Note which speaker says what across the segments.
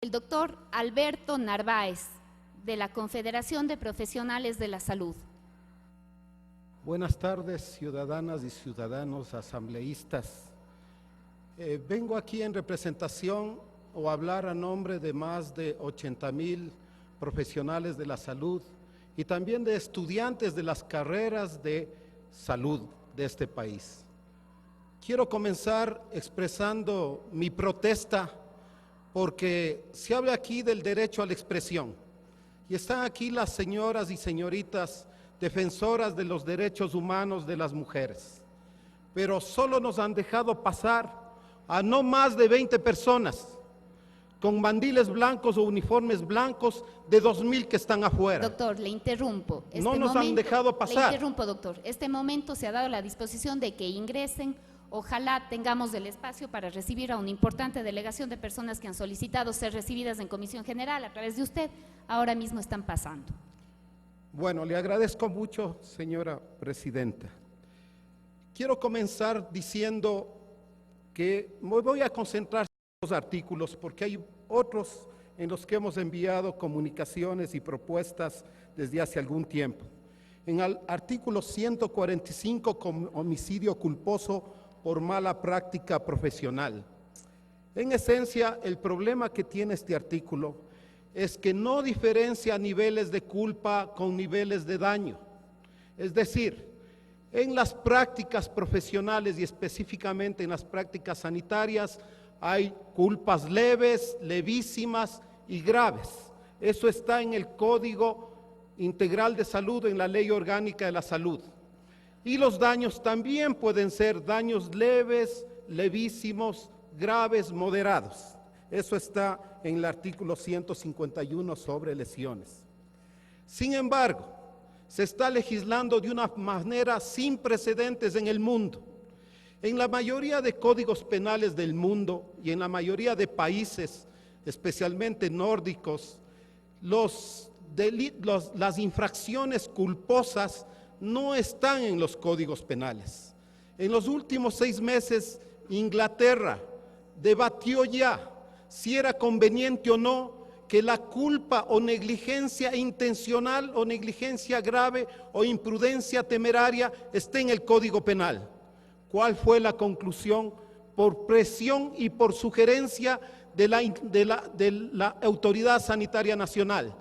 Speaker 1: El doctor Alberto Narváez, de la Confederación de Profesionales de la Salud.
Speaker 2: Buenas tardes, ciudadanas y ciudadanos asambleístas. Vengo aquí en representación o hablar a nombre de más de 80,000 profesionales de la salud y también de estudiantes de las carreras de salud de este país. Quiero comenzar expresando mi protesta porque se habla aquí del derecho a la expresión y están aquí las señoras y señoritas defensoras de los derechos humanos de las mujeres, pero solo nos han dejado pasar a no más de 20 personas con mandiles blancos o uniformes blancos de 2,000 que están afuera.
Speaker 1: Doctor, le interrumpo.
Speaker 2: No nos han dejado pasar.
Speaker 1: Le interrumpo, doctor. Este momento se ha dado la disposición de que ingresen. Ojalá tengamos el espacio para recibir a una importante delegación de personas que han solicitado ser recibidas en Comisión General a través de usted. Ahora mismo están pasando. Bueno,
Speaker 2: le agradezco mucho, señora presidenta. Quiero comenzar diciendo que me voy a concentrar en los artículos porque hay otros en los que hemos enviado comunicaciones y propuestas desde hace algún tiempo. En el artículo 145, homicidio culposo por mala práctica profesional. En esencia, el problema que tiene este artículo es que no diferencia niveles de culpa con niveles de daño. Es decir, en las prácticas profesionales y específicamente en las prácticas sanitarias hay culpas leves, levísimas y graves. Eso está en el Código Integral de Salud, en la Ley Orgánica de la Salud. Y los daños también pueden ser daños leves, levísimos, graves, moderados. Eso está en el artículo 151 sobre lesiones. Sin embargo, se está legislando de una manera sin precedentes en el mundo. En la mayoría de códigos penales del mundo y en la mayoría de países, especialmente nórdicos, las infracciones culposas no están en los códigos penales. En los últimos 6 meses, Inglaterra debatió ya si era conveniente o no que la culpa o negligencia intencional o negligencia grave o imprudencia temeraria esté en el Código Penal. ¿Cuál fue la conclusión? Por presión y por sugerencia de la Autoridad Sanitaria Nacional,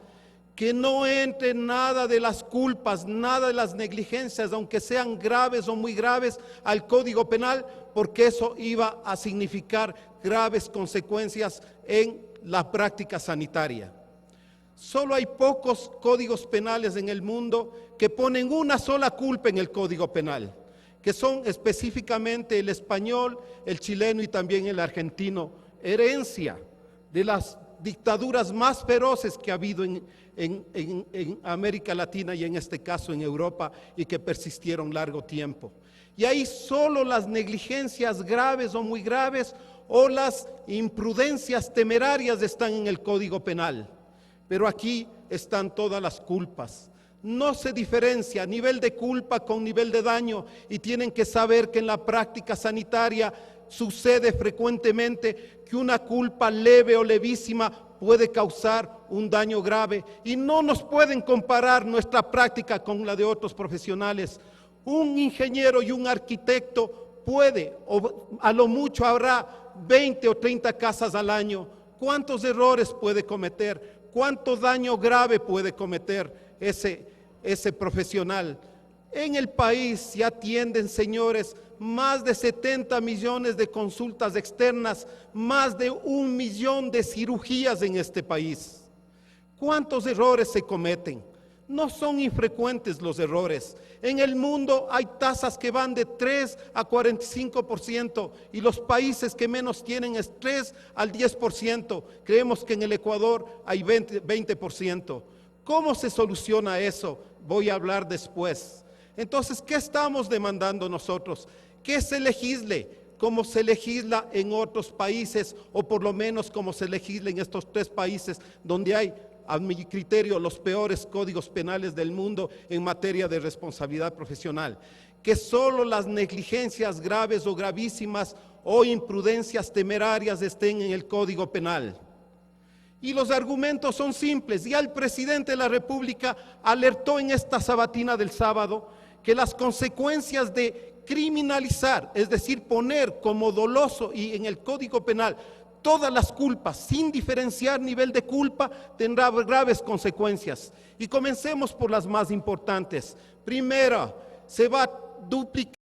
Speaker 2: que no entre nada de las culpas, nada de las negligencias, aunque sean graves o muy graves, al Código Penal, porque eso iba a significar graves consecuencias en la práctica sanitaria. Solo hay pocos códigos penales en el mundo que ponen una sola culpa en el Código Penal, que son específicamente el español, el chileno y también el argentino, herencia de las dictaduras más feroces que ha habido en América Latina y en este caso en Europa y que persistieron largo tiempo. Y ahí solo las negligencias graves o muy graves o las imprudencias temerarias están en el Código Penal. Pero aquí están todas las culpas. No se diferencia nivel de culpa con nivel de daño y tienen que saber que en la práctica sanitaria sucede frecuentemente que una culpa leve o levísima puede causar un daño grave y no nos pueden comparar nuestra práctica con la de otros profesionales. Un ingeniero y un arquitecto puede, o a lo mucho habrá 20 o 30 casas al año. ¿Cuántos errores puede cometer? ¿Cuánto daño grave puede cometer ese profesional? En el país se atienden, señores, más de 70 millones de consultas externas, más de 1 millón de cirugías en este país. ¿Cuántos errores se cometen? No son infrecuentes los errores. En el mundo hay tasas que van de 3 a 45% y los países que menos tienen es 3 al 10%. Creemos que en el Ecuador hay 20%. ¿Cómo se soluciona eso? Voy a hablar después. Entonces, ¿qué estamos demandando nosotros? Que se legisle como se legisla en otros países o por lo menos como se legisla en estos 3 países donde hay, a mi criterio, los peores códigos penales del mundo en materia de responsabilidad profesional. Que solo las negligencias graves o gravísimas o imprudencias temerarias estén en el Código Penal. Y los argumentos son simples. Ya el presidente de la República alertó en esta sabatina del sábado que las consecuencias de criminalizar, es decir, poner como doloso y en el Código Penal todas las culpas, sin diferenciar nivel de culpa, tendrá graves consecuencias. Y comencemos por las más importantes. Primero, se va a duplicar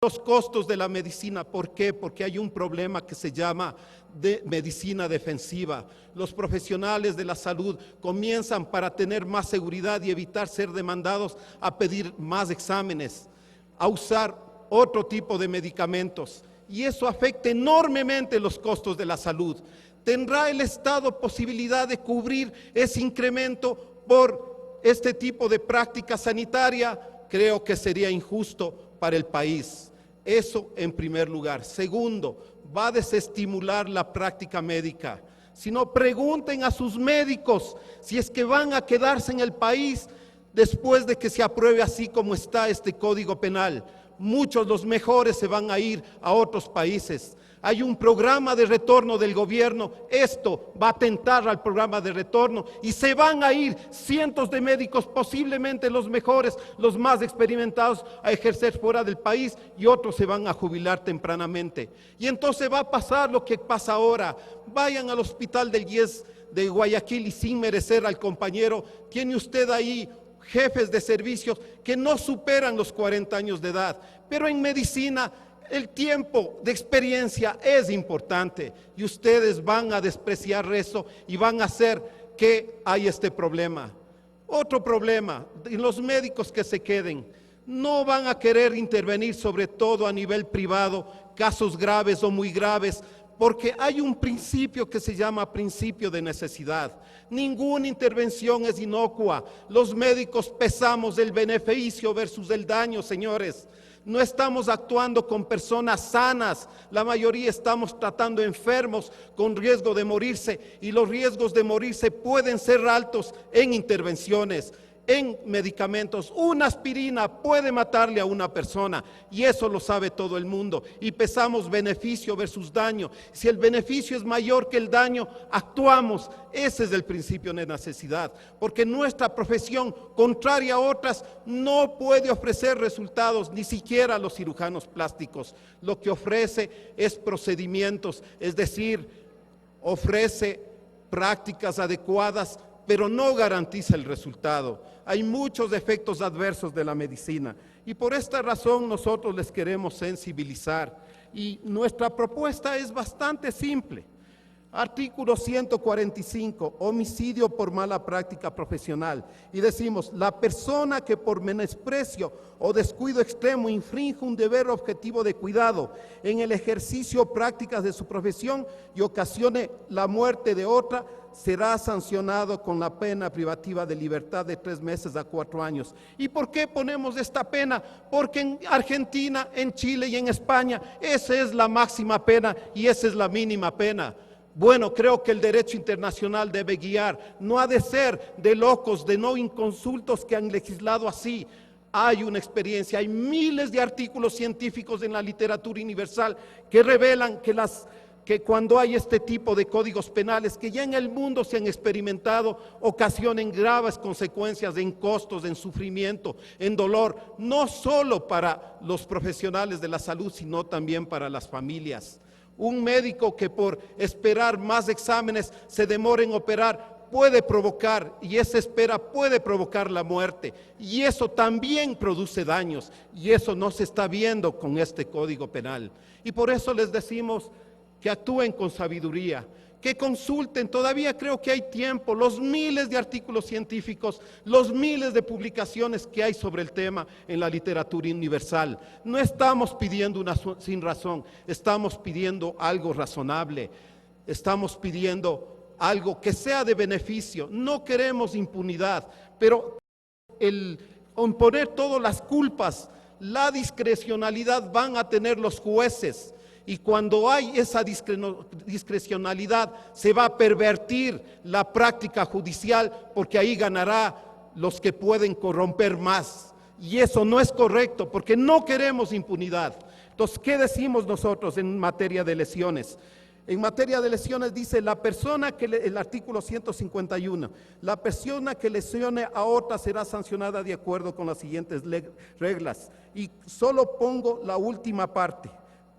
Speaker 2: los costos de la medicina. ¿Por qué? Porque hay un problema que se llama de medicina defensiva. Los profesionales de la salud comienzan, para tener más seguridad y evitar ser demandados, a pedir más exámenes, a usar otro tipo de medicamentos. Y eso afecta enormemente los costos de la salud. ¿Tendrá el Estado posibilidad de cubrir ese incremento por este tipo de práctica sanitaria? Creo que sería injusto para el país. Eso en primer lugar. Segundo, va a desestimular la práctica médica. Si no, pregunten a sus médicos si es que van a quedarse en el país después de que se apruebe así como está este Código Penal. Muchos, los mejores, se van a ir a otros países. Hay un programa de retorno del gobierno. Esto va a atentar al programa de retorno y se van a ir cientos de médicos, posiblemente los mejores, los más experimentados, a ejercer fuera del país, y otros se van a jubilar tempranamente. Y entonces va a pasar lo que pasa ahora. Vayan al hospital del IES de Guayaquil y, sin merecer al compañero, tiene usted ahí jefes de servicios que no superan los 40 años de edad. Pero en medicina el tiempo de experiencia es importante, y ustedes van a despreciar eso y van a hacer que haya este problema. Otro problema, los médicos que se queden no van a querer intervenir, sobre todo a nivel privado, casos graves o muy graves, porque hay un principio que se llama principio de necesidad. Ninguna intervención es inocua. Los médicos pesamos el beneficio versus el daño, señores. No estamos actuando con personas sanas, la mayoría estamos tratando enfermos con riesgo de morirse, y los riesgos de morirse pueden ser altos en intervenciones, en medicamentos. Una aspirina puede matarle a una persona, y eso lo sabe todo el mundo. Y pesamos beneficio versus daño. Si el beneficio es mayor que el daño, actuamos. Ese es el principio de necesidad, porque nuestra profesión, contraria a otras, no puede ofrecer resultados, ni siquiera los cirujanos plásticos. Lo que ofrece es procedimientos, es decir, ofrece prácticas adecuadas, pero no garantiza el resultado. Hay muchos efectos adversos de la medicina, y por esta razón nosotros les queremos sensibilizar, y nuestra propuesta es bastante simple. Artículo 145, homicidio por mala práctica profesional, y decimos: la persona que por menosprecio o descuido extremo infringe un deber objetivo de cuidado en el ejercicio o prácticas de su profesión y ocasione la muerte de otra, será sancionado con la pena privativa de libertad de 3 meses a 4 años. ¿Y por qué ponemos esta pena? Porque en Argentina, en Chile y en España esa es la máxima pena y esa es la mínima pena. Bueno, creo que el derecho internacional debe guiar, no ha de ser de locos, de no inconsultos que han legislado así. Hay una experiencia, hay miles de artículos científicos en la literatura universal que revelan que cuando hay este tipo de códigos penales que ya en el mundo se han experimentado, ocasionan graves consecuencias en costos, en sufrimiento, en dolor, no solo para los profesionales de la salud, sino también para las familias. Un médico que por esperar más exámenes se demore en operar puede provocar, y esa espera puede provocar la muerte, y eso también produce daños, y eso no se está viendo con este Código Penal. Y por eso les decimos que actúen con sabiduría, que consulten. Todavía creo que hay tiempo, los miles de artículos científicos, los miles de publicaciones que hay sobre el tema en la literatura universal. No estamos pidiendo una sin razón, estamos pidiendo algo razonable, estamos pidiendo algo que sea de beneficio. No queremos impunidad, pero el imponer todas las culpas, la discrecionalidad van a tener los jueces. Y cuando hay esa discrecionalidad, se va a pervertir la práctica judicial, porque ahí ganará los que pueden corromper más. Y eso no es correcto, porque no queremos impunidad. Entonces, ¿qué decimos nosotros en materia de lesiones? En materia de lesiones dice, el artículo 151, la persona que lesione a otra será sancionada de acuerdo con las siguientes reglas. Y solo pongo la última parte,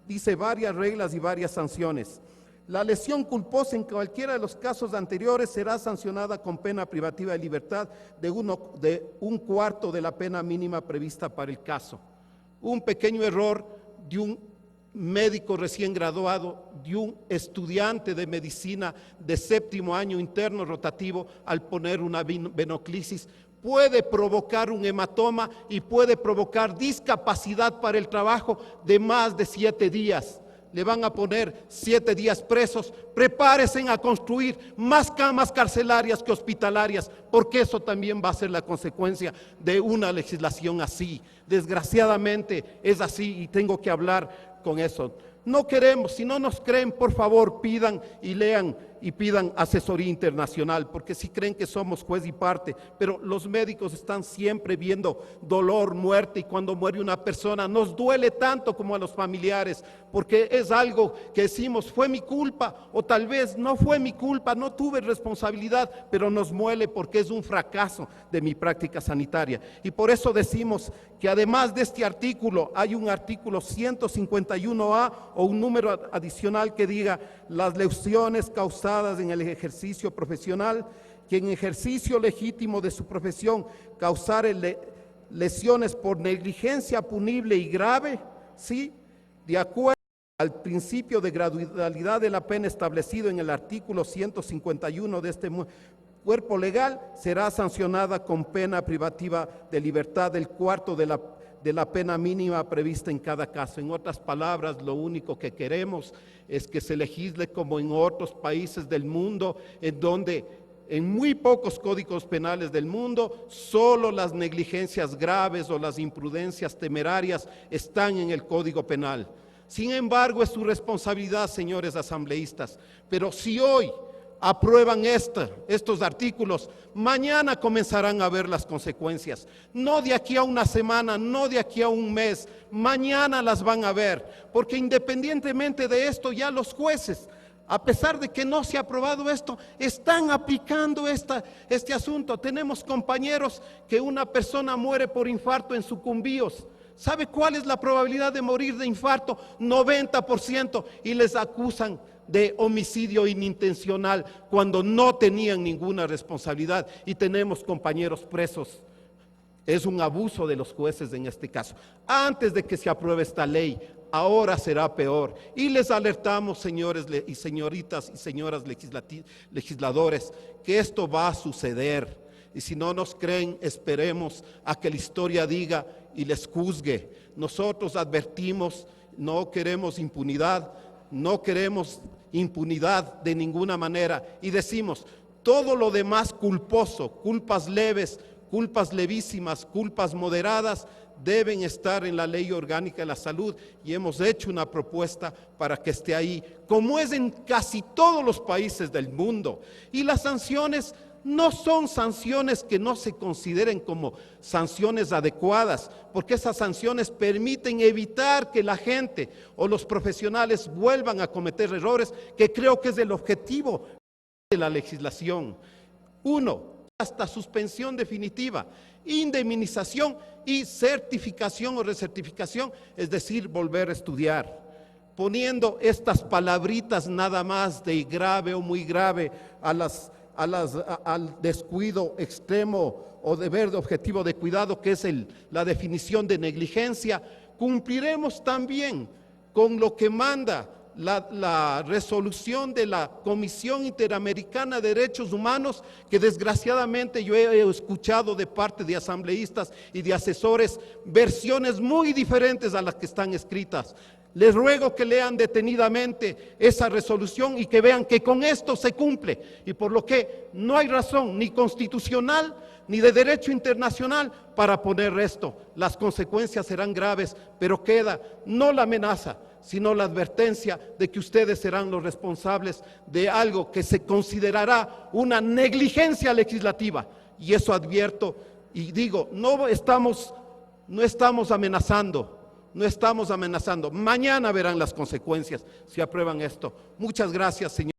Speaker 2: dice varias reglas y varias sanciones. La lesión culposa en cualquiera de los casos anteriores será sancionada con pena privativa de libertad de un cuarto de la pena mínima prevista para el caso. Un pequeño error de un médico recién graduado, de un estudiante de medicina de 7º año interno rotativo, al poner una venoclisis, puede provocar un hematoma y puede provocar discapacidad para el trabajo de más de 7 días. Le van a poner 7 días presos. Prepárense a construir más camas carcelarias que hospitalarias, porque eso también va a ser la consecuencia de una legislación así. Desgraciadamente es así y tengo que hablar con eso. No queremos, si no nos creen, por favor, pidan y lean y pidan asesoría internacional, porque si creen que somos juez y parte, pero los médicos están siempre viendo dolor, muerte, y cuando muere una persona nos duele tanto como a los familiares, porque es algo que decimos, fue mi culpa, o tal vez no fue mi culpa, no tuve responsabilidad, pero nos muele porque es un fracaso de mi práctica sanitaria. Y por eso decimos que además de este artículo, hay un artículo 151A o un número adicional que diga las lesiones causadas en el ejercicio profesional, que en ejercicio legítimo de su profesión causare lesiones por negligencia punible y grave, ¿sí? De acuerdo al principio de gradualidad de la pena establecido en el artículo 151 de este cuerpo legal, será sancionada con pena privativa de libertad del cuarto de la pena mínima prevista en cada caso. En otras palabras, lo único que queremos es que se legisle como en otros países del mundo, en donde en muy pocos códigos penales del mundo, solo las negligencias graves o las imprudencias temerarias están en el Código Penal. Sin embargo, es su responsabilidad, señores asambleístas, pero si hoy aprueban estos artículos, mañana comenzarán a ver las consecuencias, no de aquí a una semana, no de aquí a un mes, mañana las van a ver, porque independientemente de esto, ya los jueces, a pesar de que no se ha aprobado esto, están aplicando este asunto. Tenemos compañeros que una persona muere por infarto en Sucumbíos. ¿Sabe cuál es la probabilidad de morir de infarto? 90%, y les acusan de homicidio inintencional cuando no tenían ninguna responsabilidad, y tenemos compañeros presos. Es un abuso de los jueces en este caso. Antes de que se apruebe esta ley, ahora será peor, y les alertamos, señores y señoritas y señoras legisladores, que esto va a suceder. Y si no nos creen, esperemos a que la historia diga y les juzgue. Nosotros advertimos, no queremos impunidad, no queremos impunidad de ninguna manera, y decimos, todo lo demás culposo, culpas leves, culpas levísimas, culpas moderadas, deben estar en la Ley Orgánica de la Salud, y hemos hecho una propuesta para que esté ahí, como es en casi todos los países del mundo. Y las sanciones no son sanciones que no se consideren como sanciones adecuadas, porque esas sanciones permiten evitar que la gente o los profesionales vuelvan a cometer errores, que creo que es el objetivo de la legislación. 1, hasta suspensión definitiva, indemnización y certificación o recertificación, es decir, volver a estudiar. Poniendo estas palabritas nada más de grave o muy grave al descuido extremo o deber de objetivo de cuidado, que es la definición de negligencia, cumpliremos también con lo que manda la resolución de la Comisión Interamericana de Derechos Humanos, que desgraciadamente yo he escuchado de parte de asambleístas y de asesores versiones muy diferentes a las que están escritas. Les ruego que lean detenidamente esa resolución y que vean que con esto se cumple, y por lo que no hay razón ni constitucional ni de derecho internacional para poner esto. Las consecuencias serán graves, pero queda no la amenaza, sino la advertencia de que ustedes serán los responsables de algo que se considerará una negligencia legislativa. Y eso advierto y digo, no estamos amenazando, no estamos amenazando. Mañana verán las consecuencias si aprueban esto. Muchas gracias, señor.